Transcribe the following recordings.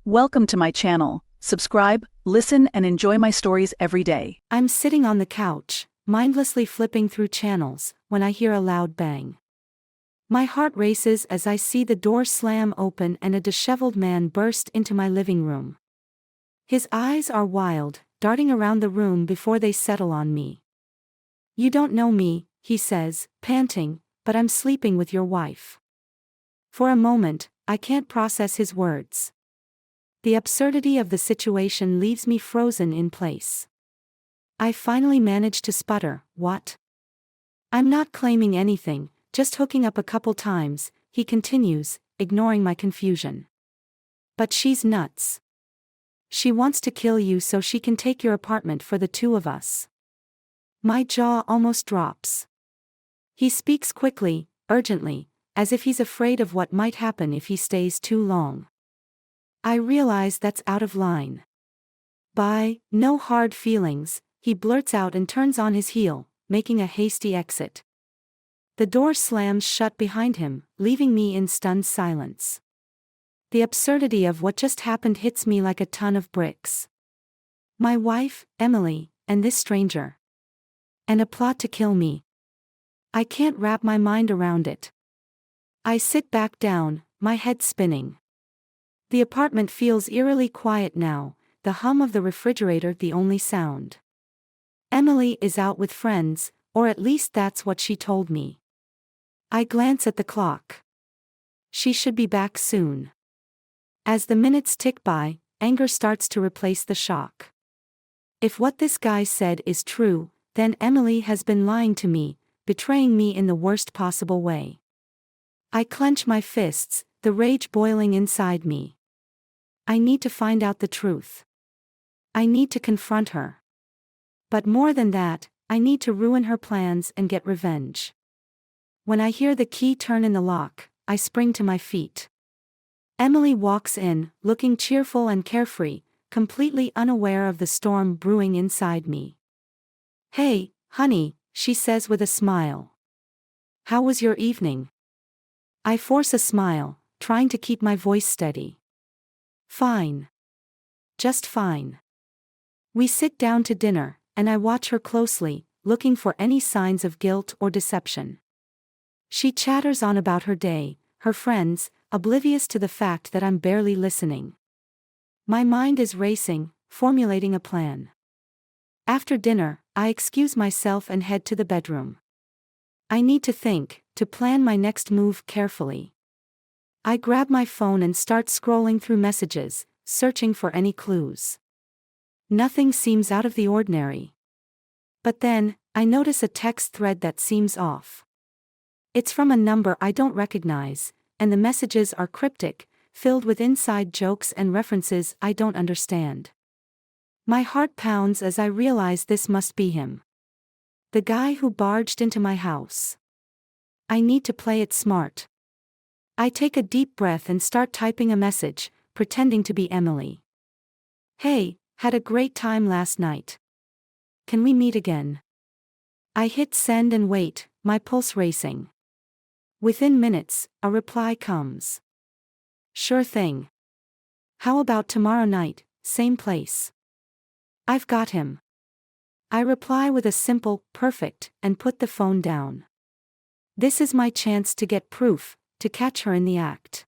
Welcome to my channel. Subscribe, listen, and enjoy my stories every day. I'm sitting on the couch, mindlessly flipping through channels, when I hear a loud bang. My heart races as I see the door slam open and a disheveled man burst into my living room. His eyes are wild, darting around the room before they settle on me. "You don't know me," he says, panting, "but I'm sleeping with your wife." For a moment, I can't process his words. The absurdity of the situation leaves me frozen in place. I finally manage to sputter, "What?" "I'm not claiming anything, just hooking up a couple times," he continues, ignoring my confusion. "But she's nuts. She wants to kill you so she can take your apartment for the two of us." My jaw almost drops. He speaks quickly, urgently, as if he's afraid of what might happen if he stays too long. I realize that's out of line. No hard feelings," he blurts out and turns on his heel, making a hasty exit. The door slams shut behind him, leaving me in stunned silence. The absurdity of what just happened hits me like a ton of bricks. My wife, Emily, and this stranger. And a plot to kill me. I can't wrap my mind around it. I sit back down, my head spinning. The apartment feels eerily quiet now, the hum of the refrigerator the only sound. Emily is out with friends, or at least that's what she told me. I glance at the clock. She should be back soon. As the minutes tick by, anger starts to replace the shock. If what this guy said is true, then Emily has been lying to me, betraying me in the worst possible way. I clench my fists, the rage boiling inside me. I need to find out the truth. I need to confront her. But more than that, I need to ruin her plans and get revenge. When I hear the key turn in the lock, I spring to my feet. Emily walks in, looking cheerful and carefree, completely unaware of the storm brewing inside me. "Hey, honey," she says with a smile. "How was your evening?" I force a smile, trying to keep my voice steady. "Fine. Just fine." We sit down to dinner, and I watch her closely, looking for any signs of guilt or deception. She chatters on about her day, her friends, oblivious to the fact that I'm barely listening. My mind is racing, formulating a plan. After dinner, I excuse myself and head to the bedroom. I need to think, to plan my next move carefully. I grab my phone and start scrolling through messages, searching for any clues. Nothing seems out of the ordinary. But then, I notice a text thread that seems off. It's from a number I don't recognize, and the messages are cryptic, filled with inside jokes and references I don't understand. My heart pounds as I realize this must be him. The guy who barged into my house. I need to play it smart. I take a deep breath and start typing a message, pretending to be Emily. "Hey, had a great time last night. Can we meet again?" I hit send and wait, my pulse racing. Within minutes, a reply comes. "Sure thing. How about tomorrow night, same place?" "I've got him." I reply with a simple, "Perfect," and put the phone down. This is my chance to get proof, to catch her in the act.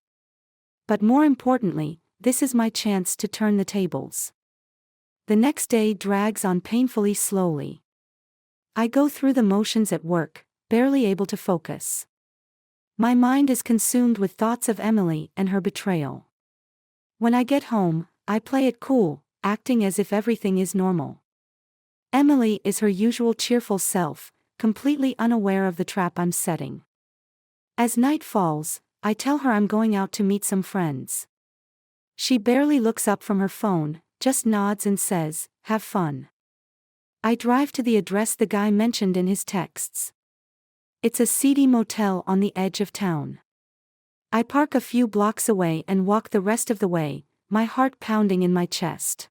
But more importantly, this is my chance to turn the tables. The next day drags on painfully slowly. I go through the motions at work, barely able to focus. My mind is consumed with thoughts of Emily and her betrayal. When I get home, I play it cool, acting as if everything is normal. Emily is her usual cheerful self, completely unaware of the trap I'm setting. As night falls, I tell her I'm going out to meet some friends. She barely looks up from her phone, just nods and says, "Have fun." I drive to the address the guy mentioned in his texts. It's a seedy motel on the edge of town. I park a few blocks away and walk the rest of the way, my heart pounding in my chest.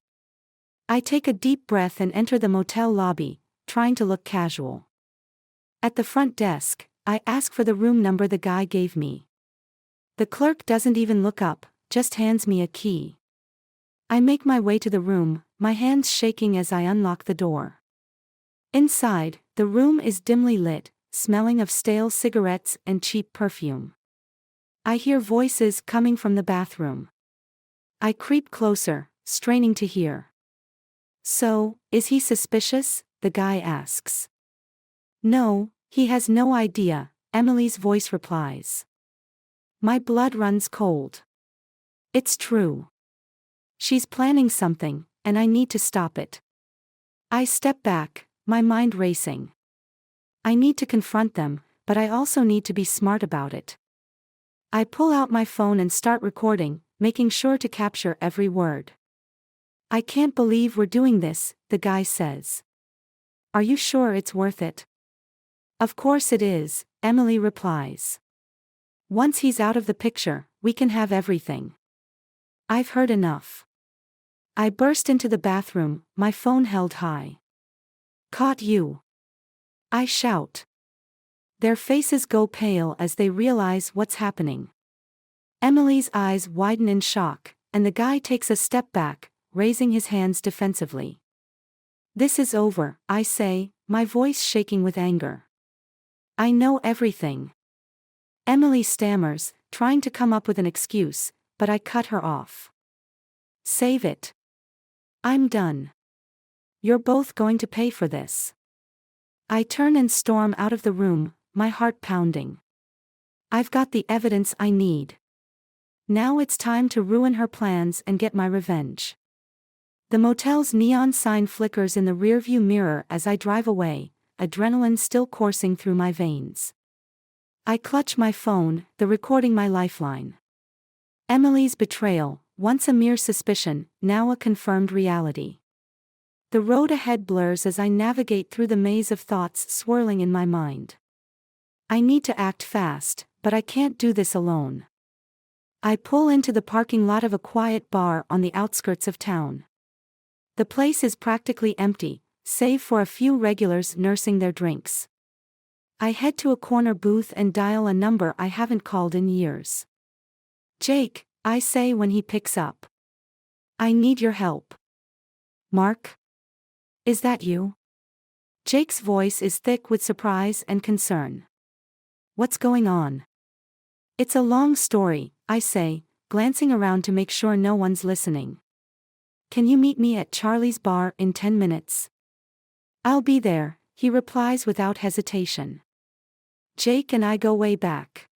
I take a deep breath and enter the motel lobby, trying to look casual. At the front desk, I ask for the room number the guy gave me. The clerk doesn't even look up, just hands me a key. I make my way to the room, my hands shaking as I unlock the door. Inside, the room is dimly lit, smelling of stale cigarettes and cheap perfume. I hear voices coming from the bathroom. I creep closer, straining to hear. "So, is he suspicious?" the guy asks. "No, he has no idea," Emily's voice replies. My blood runs cold. It's true. She's planning something, and I need to stop it. I step back, my mind racing. I need to confront them, but I also need to be smart about it. I pull out my phone and start recording, making sure to capture every word. "I can't believe we're doing this," the guy says. "Are you sure it's worth it?" "Of course it is," Emily replies. "Once he's out of the picture, we can have everything." I've heard enough. I burst into the bathroom, my phone held high. "Caught you!" I shout. Their faces go pale as they realize what's happening. Emily's eyes widen in shock, and the guy takes a step back, raising his hands defensively. "This is over," I say, my voice shaking with anger. "I know everything." Emily stammers, trying to come up with an excuse, but I cut her off. "Save it. I'm done. You're both going to pay for this." I turn and storm out of the room, my heart pounding. I've got the evidence I need. Now it's time to ruin her plans and get my revenge. The motel's neon sign flickers in the rearview mirror as I drive away, adrenaline still coursing through my veins. I clutch my phone, the recording my lifeline. Emily's betrayal, once a mere suspicion, now a confirmed reality. The road ahead blurs as I navigate through the maze of thoughts swirling in my mind. I need to act fast, but I can't do this alone. I pull into the parking lot of a quiet bar on the outskirts of town. The place is practically empty, save for a few regulars nursing their drinks. I head to a corner booth and dial a number I haven't called in years. "Jake," I say when he picks up. "I need your help." "Mark? Is that you?" Jake's voice is thick with surprise and concern. "What's going on?" "It's a long story," I say, glancing around to make sure no one's listening. "Can you meet me at Charlie's bar in 10 minutes? "I'll be there," he replies without hesitation. Jake and I go way back.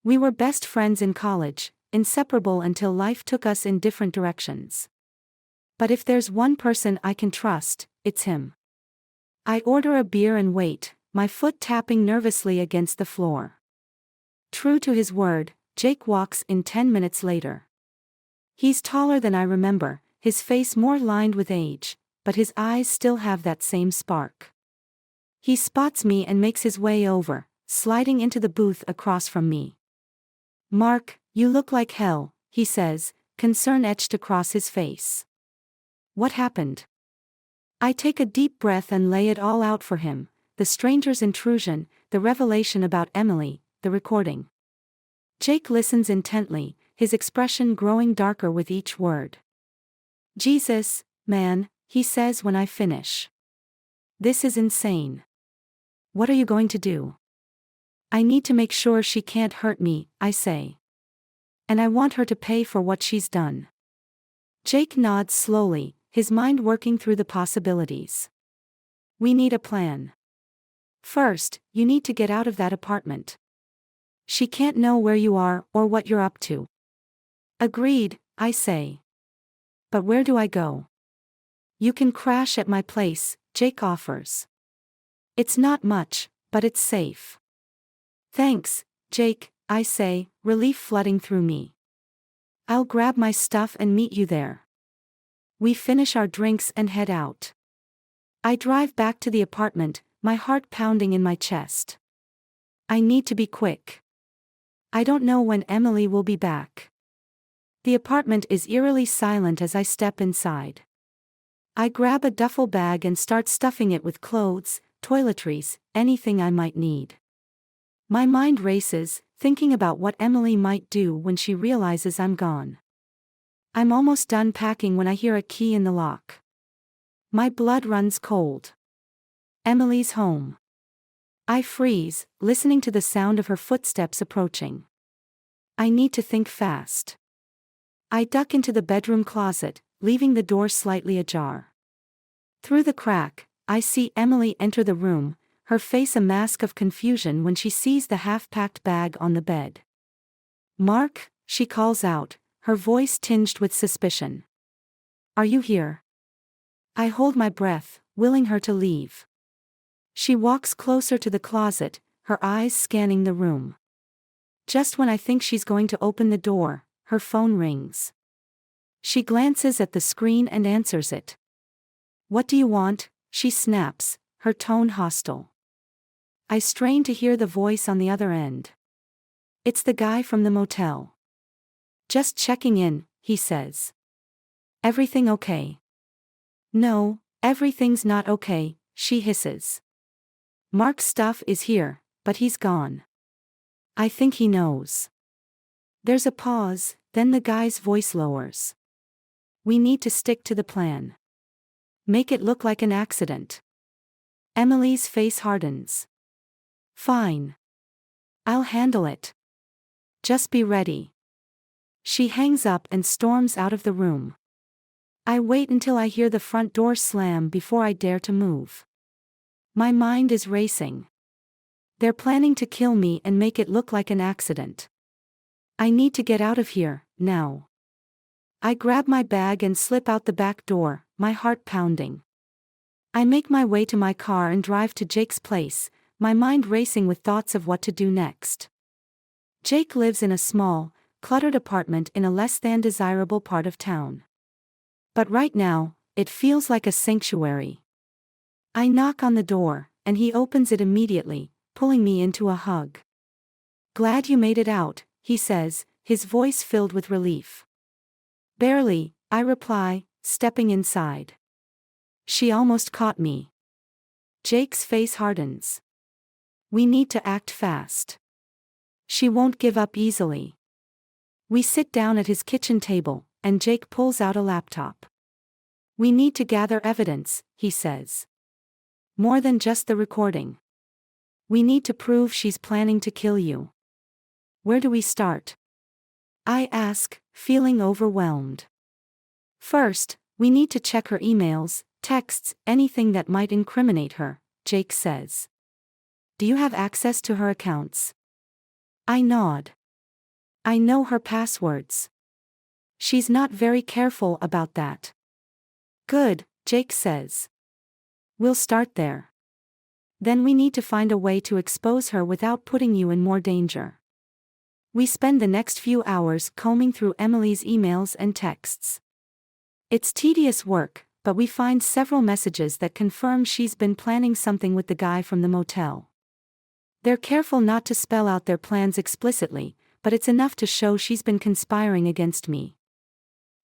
We were best friends in college, inseparable until life took us in different directions. But if there's one person I can trust, it's him. I order a beer and wait, my foot tapping nervously against the floor. True to his word, Jake walks in 10 minutes later. He's taller than I remember, his face more lined with age, but his eyes still have that same spark. He spots me and makes his way over, sliding into the booth across from me. "Mark, you look like hell," he says, concern etched across his face. "What happened?" I take a deep breath and lay it all out for him, the stranger's intrusion, the revelation about Emily, the recording. Jake listens intently, his expression growing darker with each word. "Jesus, man," he says when I finish. "This is insane. What are you going to do?" "I need to make sure she can't hurt me," I say. "And I want her to pay for what she's done." Jake nods slowly, his mind working through the possibilities. "We need a plan. First, you need to get out of that apartment. She can't know where you are or what you're up to." "Agreed," I say. "But where do I go?" "You can crash at my place," Jake offers. "It's not much, but it's safe." "Thanks, Jake," I say, relief flooding through me. "I'll grab my stuff and meet you there." We finish our drinks and head out. I drive back to the apartment, my heart pounding in my chest. I need to be quick. I don't know when Emily will be back. The apartment is eerily silent as I step inside. I grab a duffel bag and start stuffing it with clothes, toiletries, anything I might need. My mind races, thinking about what Emily might do when she realizes I'm gone. I'm almost done packing when I hear a key in the lock. My blood runs cold. Emily's home. I freeze, listening to the sound of her footsteps approaching. I need to think fast. I duck into the bedroom closet, leaving the door slightly ajar. Through the crack, I see Emily enter the room, her face a mask of confusion when she sees the half-packed bag on the bed. "Mark," she calls out, her voice tinged with suspicion. "Are you here?" I hold my breath, willing her to leave. She walks closer to the closet, her eyes scanning the room. Just when I think she's going to open the door, her phone rings. She glances at the screen and answers it. "What do you want?" she snaps, her tone hostile. I strain to hear the voice on the other end. It's the guy from the motel. "Just checking in," he says. "Everything okay?" "No, everything's not okay," she hisses. "Mark's stuff is here, but he's gone. I think he knows." There's a pause, then the guy's voice lowers. "We need to stick to the plan. Make it look like an accident." Emily's face hardens. "Fine. I'll handle it. Just be ready." She hangs up and storms out of the room. I wait until I hear the front door slam before I dare to move. My mind is racing. They're planning to kill me and make it look like an accident. I need to get out of here, now. I grab my bag and slip out the back door, my heart pounding. I make my way to my car and drive to Jake's place, my mind racing with thoughts of what to do next. Jake lives in a small, cluttered apartment in a less than desirable part of town. But right now, it feels like a sanctuary. I knock on the door, and he opens it immediately, pulling me into a hug. "Glad you made it out," he says, his voice filled with relief. "Barely," I reply, stepping inside. "She almost caught me." Jake's face hardens. "We need to act fast. She won't give up easily." We sit down at his kitchen table, and Jake pulls out a laptop. "We need to gather evidence," he says. "More than just the recording. We need to prove she's planning to kill you." "Where do we start?" I ask, feeling overwhelmed. "First, we need to check her emails, texts, anything that might incriminate her," Jake says. "Do you have access to her accounts?" I nod. "I know her passwords. She's not very careful about that." "Good," Jake says. "We'll start there. Then we need to find a way to expose her without putting you in more danger." We spend the next few hours combing through Emily's emails and texts. It's tedious work, but we find several messages that confirm she's been planning something with the guy from the motel. They're careful not to spell out their plans explicitly, but it's enough to show she's been conspiring against me.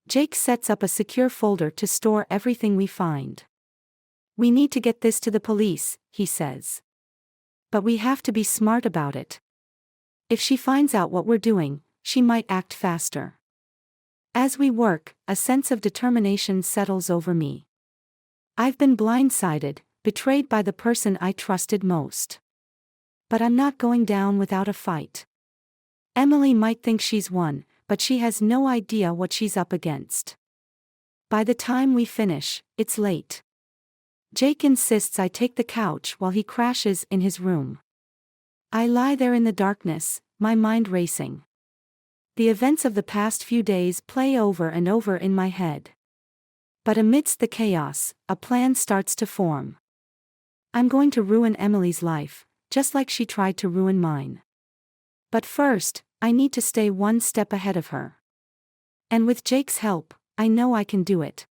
Jake sets up a secure folder to store everything we find. "We need to get this to the police," he says. "But we have to be smart about it. If she finds out what we're doing, she might act faster." As we work, a sense of determination settles over me. I've been blindsided, betrayed by the person I trusted most. But I'm not going down without a fight. Emily might think she's won, but she has no idea what she's up against. By the time we finish, it's late. Jake insists I take the couch while he crashes in his room. I lie there in the darkness, my mind racing. The events of the past few days play over and over in my head. But amidst the chaos, a plan starts to form. I'm going to ruin Emily's life, just like she tried to ruin mine. But first, I need to stay one step ahead of her. And with Jake's help, I know I can do it.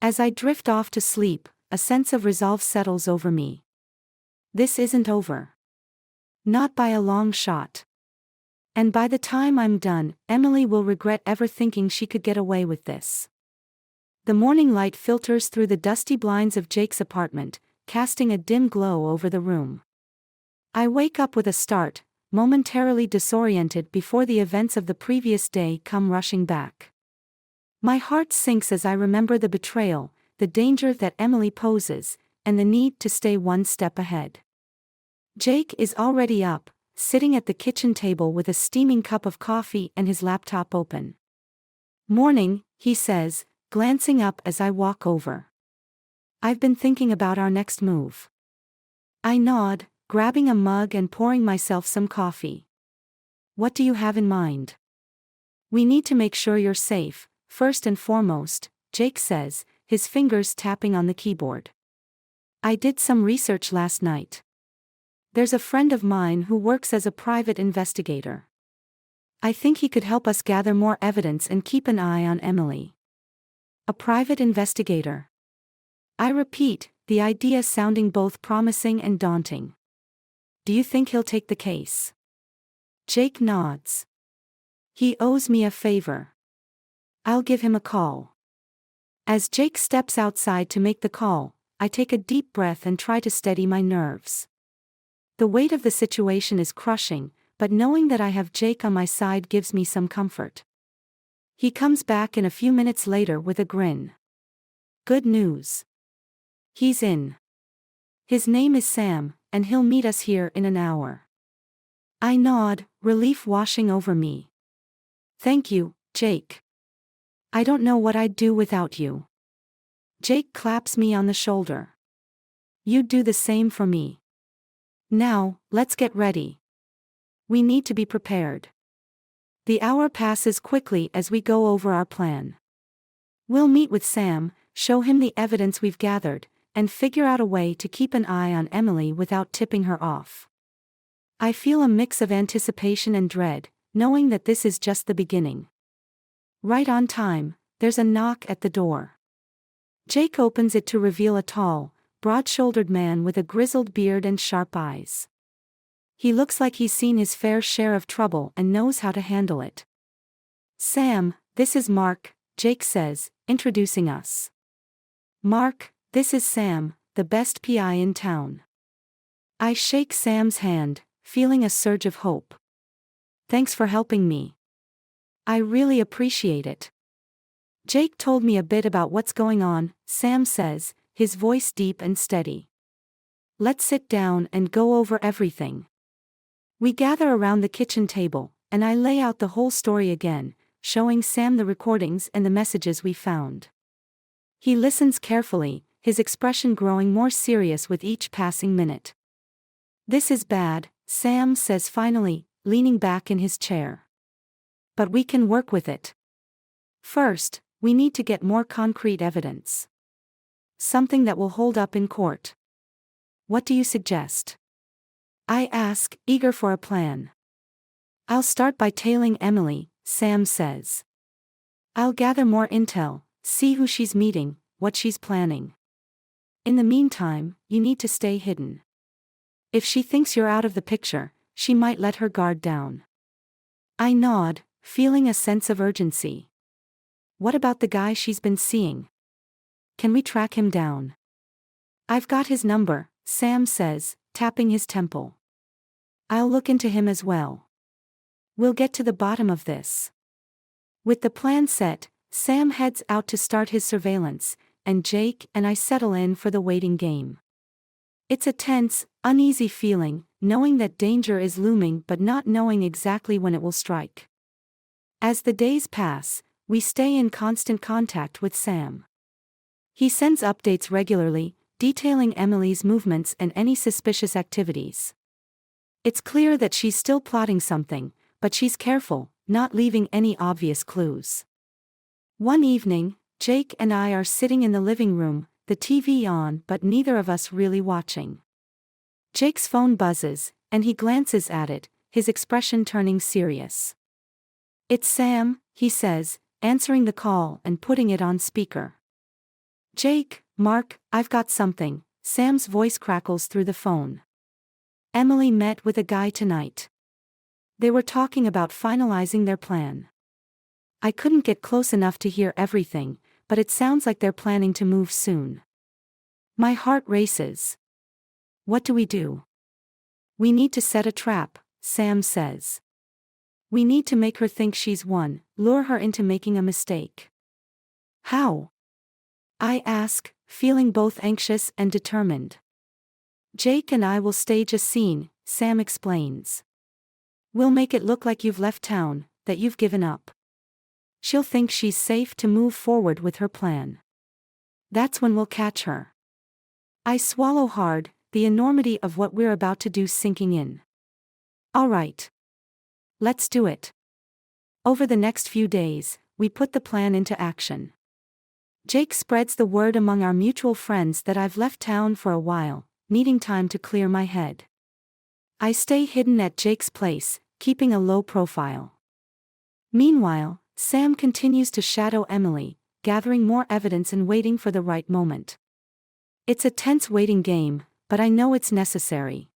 As I drift off to sleep, a sense of resolve settles over me. This isn't over. Not by a long shot. And by the time I'm done, Emily will regret ever thinking she could get away with this. The morning light filters through the dusty blinds of Jake's apartment, casting a dim glow over the room. I wake up with a start, momentarily disoriented before the events of the previous day come rushing back. My heart sinks as I remember the betrayal, the danger that Emily poses, and the need to stay one step ahead. Jake is already up, sitting at the kitchen table with a steaming cup of coffee and his laptop open. "Morning," he says, glancing up as I walk over. "I've been thinking about our next move." I nod, grabbing a mug and pouring myself some coffee. "What do you have in mind?" "We need to make sure you're safe, first and foremost," Jake says, his fingers tapping on the keyboard. "I did some research last night. There's a friend of mine who works as a private investigator. I think he could help us gather more evidence and keep an eye on Emily." "A private investigator?" I repeat, the idea sounding both promising and daunting. "Do you think he'll take the case?" Jake nods. "He owes me a favor. I'll give him a call." As Jake steps outside to make the call, I take a deep breath and try to steady my nerves. The weight of the situation is crushing, but knowing that I have Jake on my side gives me some comfort. He comes back in a few minutes later with a grin. "Good news. He's in. His name is Sam, and he'll meet us here in an hour." I nod, relief washing over me. "Thank you, Jake. I don't know what I'd do without you." Jake claps me on the shoulder. "You'd do the same for me. Now, let's get ready. We need to be prepared." The hour passes quickly as we go over our plan. We'll meet with Sam, show him the evidence we've gathered, and figure out a way to keep an eye on Emily without tipping her off. I feel a mix of anticipation and dread, knowing that this is just the beginning. Right on time, there's a knock at the door. Jake opens it to reveal a tall, broad-shouldered man with a grizzled beard and sharp eyes. He looks like he's seen his fair share of trouble and knows how to handle it. "Sam, this is Mark," Jake says, introducing us. "Mark, this is Sam, the best PI in town." I shake Sam's hand, feeling a surge of hope. "Thanks for helping me. I really appreciate it." "Jake told me a bit about what's going on," Sam says, his voice deep and steady. "Let's sit down and go over everything." We gather around the kitchen table, and I lay out the whole story again, showing Sam the recordings and the messages we found. He listens carefully, his expression growing more serious with each passing minute. "This is bad," Sam says finally, leaning back in his chair. "But we can work with it. First, we need to get more concrete evidence. Something that will hold up in court. What do you suggest?" I ask, eager for a plan. "I'll start by tailing Emily," Sam says. "I'll gather more intel, see who she's meeting, what she's planning. In the meantime, you need to stay hidden. If she thinks you're out of the picture, she might let her guard down." I nod, feeling a sense of urgency. "What about the guy she's been seeing? Can we track him down?" "I've got his number," Sam says, tapping his temple. "I'll look into him as well. We'll get to the bottom of this." With the plan set, Sam heads out to start his surveillance, and Jake and I settle in for the waiting game. It's a tense, uneasy feeling, knowing that danger is looming but not knowing exactly when it will strike. As the days pass, we stay in constant contact with Sam. He sends updates regularly, detailing Emily's movements and any suspicious activities. It's clear that she's still plotting something, but she's careful, not leaving any obvious clues. One evening, Jake and I are sitting in the living room, the TV on but neither of us really watching. Jake's phone buzzes, and he glances at it, his expression turning serious. "It's Sam," he says, answering the call and putting it on speaker. "Jake, Mark, I've got something," Sam's voice crackles through the phone. "Emily met with a guy tonight. They were talking about finalizing their plan. I couldn't get close enough to hear everything, but it sounds like they're planning to move soon." My heart races. "What do we do?" "We need to set a trap," Sam says. "We need to make her think she's won, lure her into making a mistake. How? I ask, feeling both anxious and determined. Jake and I will stage a scene, Sam explains. We'll make it look like you've left town, that you've given up. She'll think she's safe to move forward with her plan. That's when we'll catch her. I swallow hard, the enormity of what we're about to do sinking in. All right. Let's do it. Over the next few days, we put the plan into action. Jake spreads the word among our mutual friends that I've left town for a while, needing time to clear my head. I stay hidden at Jake's place, keeping a low profile. Meanwhile, Sam continues to shadow Emily, gathering more evidence and waiting for the right moment. It's a tense waiting game, but I know it's necessary.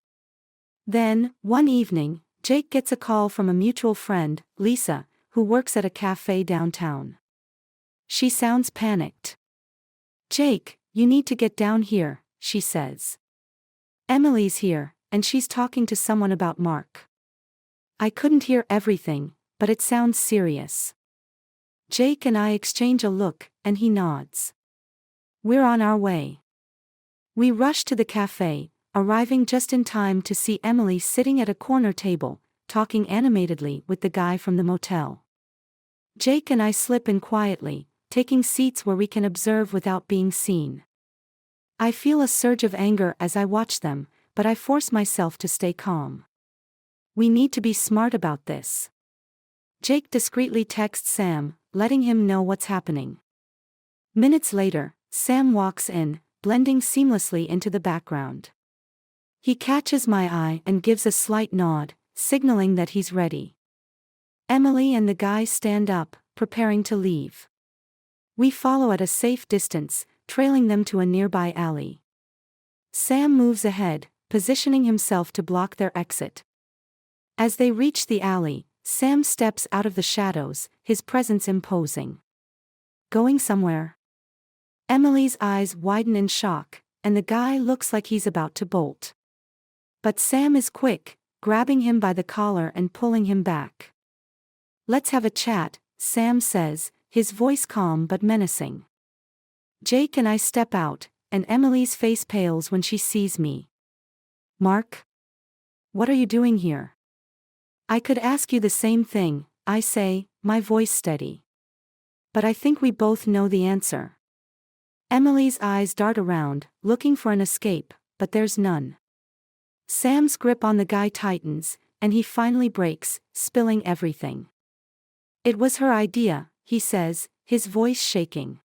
Then, one evening, Jake gets a call from a mutual friend, Lisa, who works at a cafe downtown. She sounds panicked. "Jake, you need to get down here," she says. "Emily's here, and she's talking to someone about Mark." I couldn't hear everything, but it sounds serious. Jake and I exchange a look, and he nods. We're on our way. We rush to the cafe, arriving just in time to see Emily sitting at a corner table, talking animatedly with the guy from the motel. Jake and I slip in quietly, taking seats where we can observe without being seen. I feel a surge of anger as I watch them, but I force myself to stay calm. We need to be smart about this. Jake discreetly texts Sam, letting him know what's happening. Minutes later, Sam walks in, blending seamlessly into the background. He catches my eye and gives a slight nod, signaling that he's ready. Emily and the guy stand up, preparing to leave. We follow at a safe distance, trailing them to a nearby alley. Sam moves ahead, positioning himself to block their exit. As they reach the alley, Sam steps out of the shadows, his presence imposing. "Going somewhere?" Emily's eyes widen in shock, and the guy looks like he's about to bolt. But Sam is quick, grabbing him by the collar and pulling him back. "Let's have a chat," Sam says, his voice calm but menacing. Jake and I step out, and Emily's face pales when she sees me. "Mark? What are you doing here?" "I could ask you the same thing," I say, my voice steady. "But I think we both know the answer." Emily's eyes dart around, looking for an escape, but there's none. Sam's grip on the guy tightens, and he finally breaks, spilling everything. "It was her idea," he says, his voice shaking.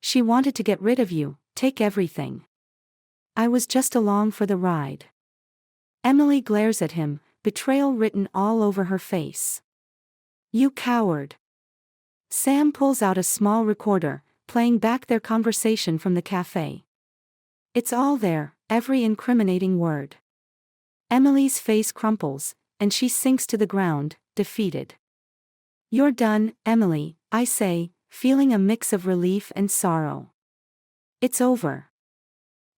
"She wanted to get rid of you, take everything. I was just along for the ride." Emily glares at him, betrayal written all over her face. "You coward." Sam pulls out a small recorder, playing back their conversation from the cafe. It's all there, every incriminating word. Emily's face crumples, and she sinks to the ground, defeated. "You're done, Emily," I say, feeling a mix of relief and sorrow. "It's over."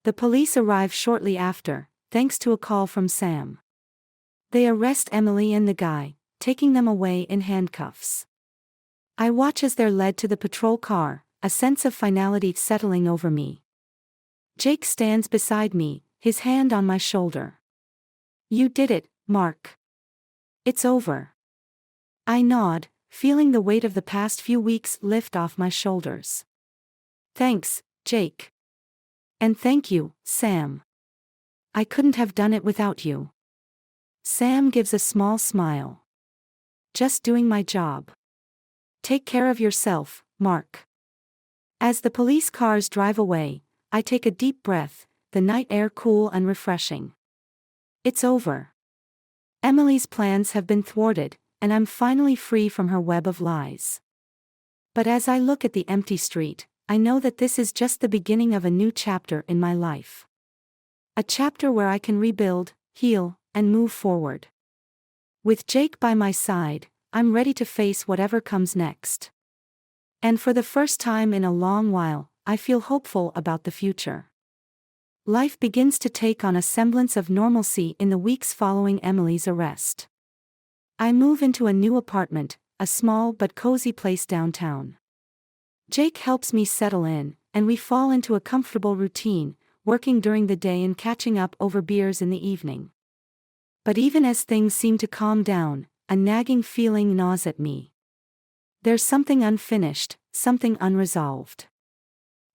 The police arrive shortly after, thanks to a call from Sam. They arrest Emily and the guy, taking them away in handcuffs. I watch as they're led to the patrol car, a sense of finality settling over me. Jake stands beside me, his hand on my shoulder. "You did it, Mark. It's over." I nod, feeling the weight of the past few weeks lift off my shoulders. "Thanks, Jake. And thank you, Sam. I couldn't have done it without you." Sam gives a small smile. "Just doing my job. Take care of yourself, Mark." As the police cars drive away, I take a deep breath, the night air cool and refreshing. It's over. Emily's plans have been thwarted, and I'm finally free from her web of lies. But as I look at the empty street, I know that this is just the beginning of a new chapter in my life. A chapter where I can rebuild, heal, and move forward. With Jake by my side, I'm ready to face whatever comes next. And for the first time in a long while, I feel hopeful about the future. Life begins to take on a semblance of normalcy in the weeks following Emily's arrest. I move into a new apartment, a small but cozy place downtown. Jake helps me settle in, and we fall into a comfortable routine, working during the day and catching up over beers in the evening. But even as things seem to calm down, a nagging feeling gnaws at me. There's something unfinished, something unresolved.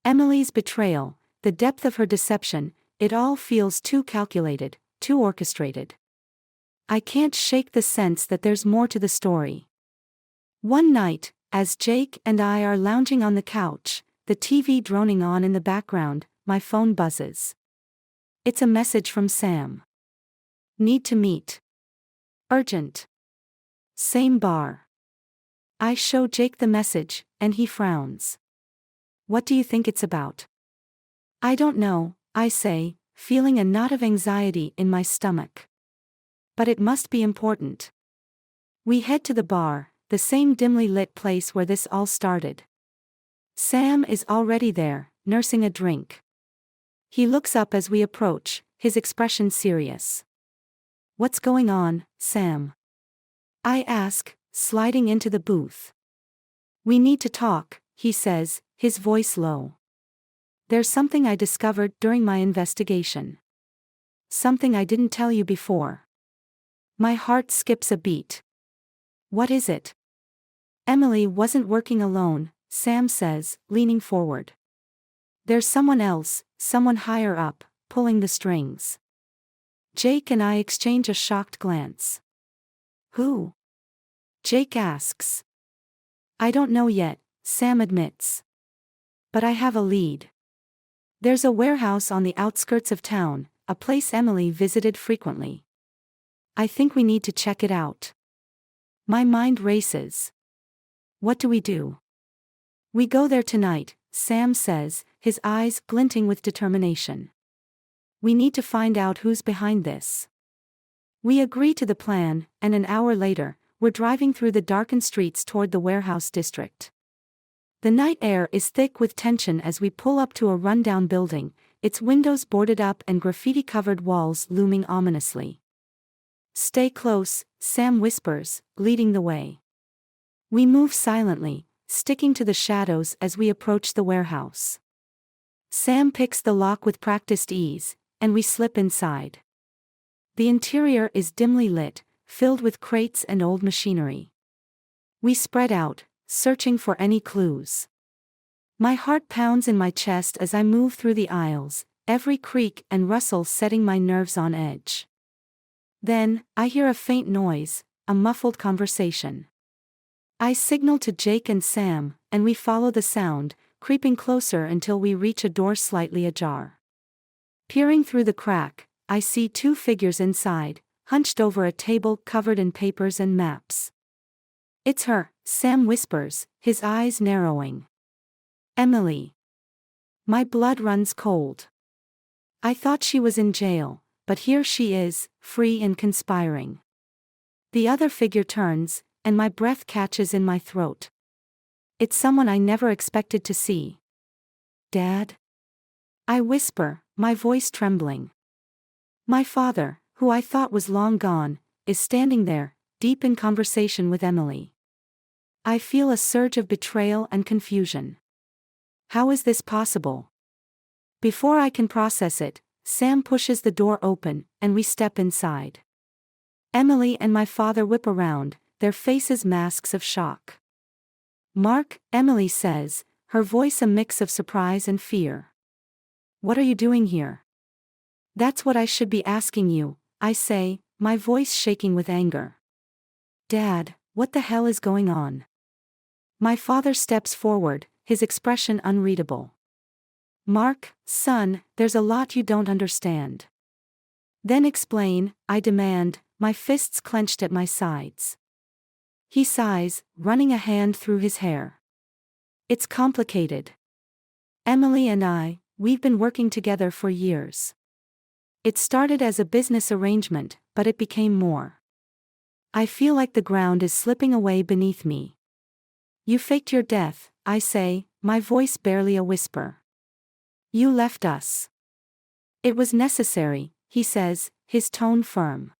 Emily's betrayal, the depth of her deception, it all feels too calculated, too orchestrated. I can't shake the sense that there's more to the story. One night, as Jake and I are lounging on the couch, the TV droning on in the background, my phone buzzes. It's a message from Sam. Need to meet. Urgent. Same bar. I show Jake the message, and he frowns. What do you think it's about? I don't know, I say, feeling a knot of anxiety in my stomach. But it must be important. We head to the bar, the same dimly lit place where this all started. Sam is already there, nursing a drink. He looks up as we approach, his expression serious. What's going on, Sam? I ask, sliding into the booth. We need to talk, he says, his voice low. There's something I discovered during my investigation. Something I didn't tell you before. My heart skips a beat. What is it? Emily wasn't working alone, Sam says, leaning forward. There's someone else, someone higher up, pulling the strings. Jake and I exchange a shocked glance. Who? Jake asks. I don't know yet, Sam admits. But I have a lead. There's a warehouse on the outskirts of town, a place Emily visited frequently. I think we need to check it out. My mind races. What do we do? We go there tonight, Sam says, his eyes glinting with determination. We need to find out who's behind this. We agree to the plan, and an hour later, we're driving through the darkened streets toward the warehouse district. The night air is thick with tension as we pull up to a rundown building, its windows boarded up and graffiti-covered walls looming ominously. Stay close, Sam whispers, leading the way. We move silently, sticking to the shadows as we approach the warehouse. Sam picks the lock with practiced ease, and we slip inside. The interior is dimly lit, filled with crates and old machinery. We spread out, searching for any clues. My heart pounds in my chest as I move through the aisles, every creak and rustle setting my nerves on edge. Then, I hear a faint noise, a muffled conversation. I signal to Jake and Sam, and we follow the sound, creeping closer until we reach a door slightly ajar. Peering through the crack, I see two figures inside, hunched over a table covered in papers and maps. It's her, Sam whispers, his eyes narrowing. Emily. My blood runs cold. I thought she was in jail, but here she is, free and conspiring. The other figure turns, and my breath catches in my throat. It's someone I never expected to see. Dad? I whisper, my voice trembling. My father, who I thought was long gone, is standing there, deep in conversation with Emily. I feel a surge of betrayal and confusion. How is this possible? Before I can process it, Sam pushes the door open, and we step inside. Emily and my father whip around, their faces masks of shock. Mark, Emily says, her voice a mix of surprise and fear. What are you doing here? That's what I should be asking you, I say, my voice shaking with anger. Dad, what the hell is going on? My father steps forward, his expression unreadable. Mark, son, there's a lot you don't understand. Then explain, I demand, my fists clenched at my sides. He sighs, running a hand through his hair. It's complicated. Emily and we've been working together for years. It started as a business arrangement, but it became more. I feel like the ground is slipping away beneath me. You faked your death, I say, my voice barely a whisper. You left us. It was necessary, he says, his tone firm.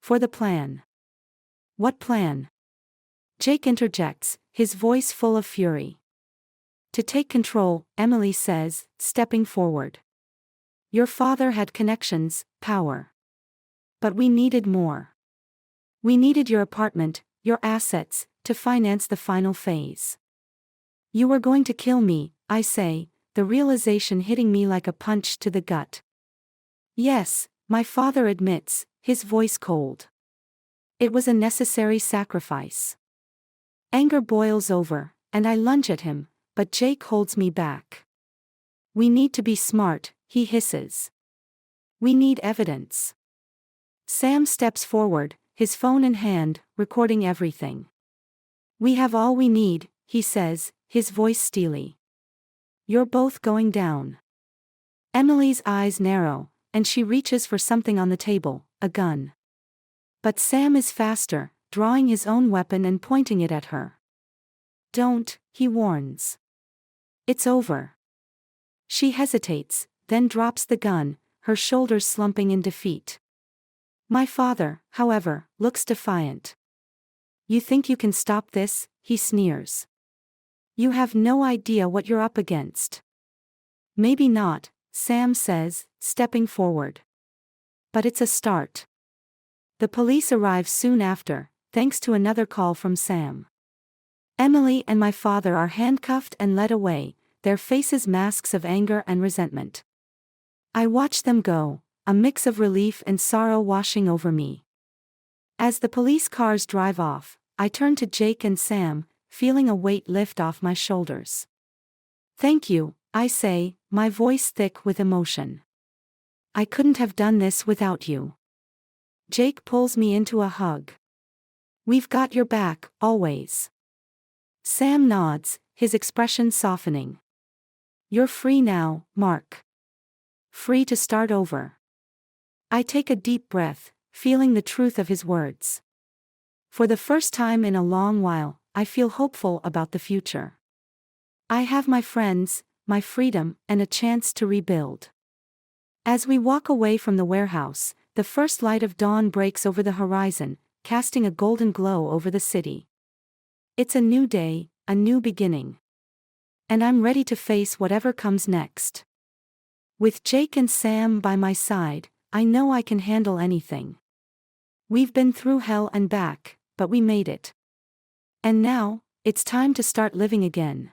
For the plan. What plan? Jake interjects, his voice full of fury. To take control, Emily says, stepping forward. Your father had connections, power. But we needed more. We needed your apartment, your assets, to finance the final phase. You were going to kill me, I say, the realization hitting me like a punch to the gut. Yes, my father admits, his voice cold. It was a necessary sacrifice. Anger boils over, and I lunge at him, but Jake holds me back. We need to be smart, he hisses. We need evidence. Sam steps forward, his phone in hand, recording everything. We have all we need, he says, his voice steely. You're both going down. Emily's eyes narrow, and she reaches for something on the table, a gun. But Sam is faster, drawing his own weapon and pointing it at her. Don't, he warns. It's over. She hesitates, then drops the gun, her shoulders slumping in defeat. My father, however, looks defiant. You think you can stop this? He sneers. You have no idea what you're up against. Maybe not, Sam says, stepping forward. But it's a start. The police arrive soon after, thanks to another call from Sam. Emily and my father are handcuffed and led away, their faces masks of anger and resentment. I watch them go, a mix of relief and sorrow washing over me. As the police cars drive off, I turn to Jake and Sam, feeling a weight lift off my shoulders. Thank you, I say, my voice thick with emotion. I couldn't have done this without you. Jake pulls me into a hug. We've got your back, always. Sam nods, his expression softening. You're free now, Mark. Free to start over. I take a deep breath, feeling the truth of his words. For the first time in a long while, I feel hopeful about the future. I have my friends, my freedom, and a chance to rebuild. As we walk away from the warehouse, the first light of dawn breaks over the horizon, casting a golden glow over the city. It's a new day, a new beginning. And I'm ready to face whatever comes next. With Jake and Sam by my side, I know I can handle anything. We've been through hell and back, but we made it. And now, it's time to start living again.